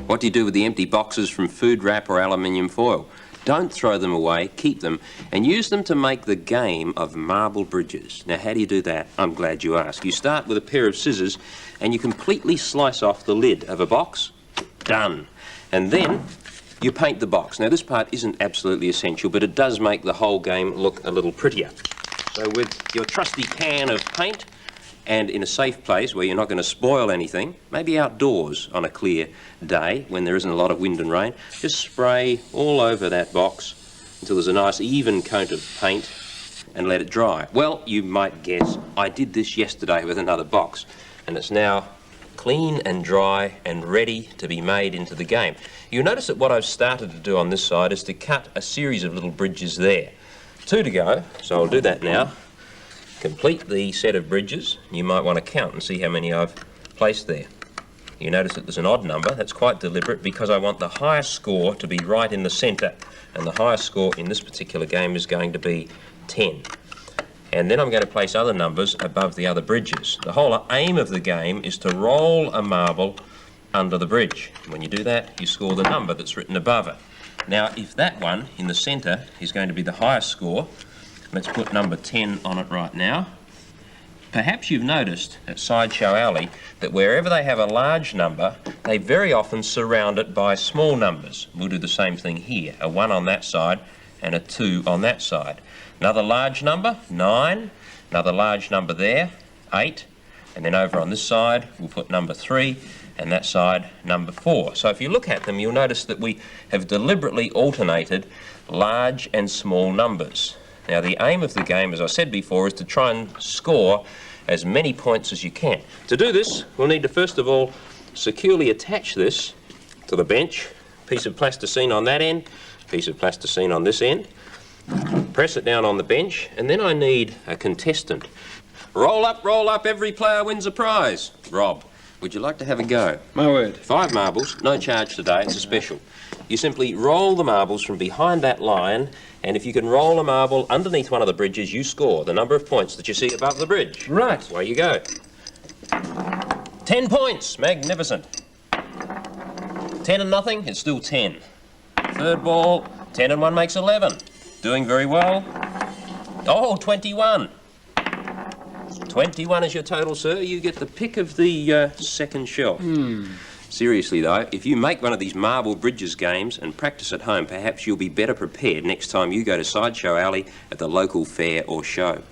What do you do with the empty boxes from food wrap or aluminium foil? Don't throw them away, keep them, and use them to make the game of marble bridges. Now, how do you do that? I'm glad you asked. You start with a pair of scissors, and you completely slice off the lid of a box. Done. And then you paint the box. Now, this part isn't absolutely essential, but it does make the whole game look a little prettier. So with your trusty can of paint, and in a safe place where you're not going to spoil anything, maybe outdoors on a clear day when there isn't a lot of wind and rain, just spray all over that box until there's a nice even coat of paint and let it dry. Well, you might guess, I did this yesterday with another box, and it's now clean and dry and ready to be made into the game. You'll notice that what I've started to do on this side is to cut a series of little bridges there. 2 to go, so I'll do that now. Complete the set of bridges. You might want to count and see how many I've placed there. You notice that there's an odd number. That's quite deliberate because I want the highest score to be right in the centre, and the highest score in this particular game is going to be 10. And then I'm going to place other numbers above the other bridges. The whole aim of the game is to roll a marble under the bridge. When you do that, you score the number that's written above it. Now, if that one in the centre is going to be the highest score, let's put number 10 on it right now. Perhaps you've noticed at Sideshow Alley that wherever they have a large number, they very often surround it by small numbers. We'll do the same thing here, a 1 on that side and a 2 on that side. Another large number, 9. Another large number there, 8. And then over on this side, we'll put number 3, and that side, number 4. So if you look at them, you'll notice that we have deliberately alternated large and small numbers. Now, the aim of the game, as I said before, is to try and score as many points as you can. To do this, we'll need to first of all securely attach this to the bench. Piece of plasticine on that end, piece of plasticine on this end. Press it down on the bench, and then I need a contestant. Roll up, every player wins a prize. Rob, would you like to have a go? My word. 5 marbles, no charge today, it's a special. You simply roll the marbles from behind that line, and if you can roll a marble underneath one of the bridges, you score the number of points that you see above the bridge. Right. Away you go. 10 points, magnificent. 10 and nothing, it's still 10. Third ball, 10 and 1 makes 11. Doing very well. Oh, 21. 21 is your total, sir. You get the pick of the second shelf. Seriously, though, if you make one of these marble bridges games and practice at home, perhaps you'll be better prepared next time you go to Sideshow Alley at the local fair or show.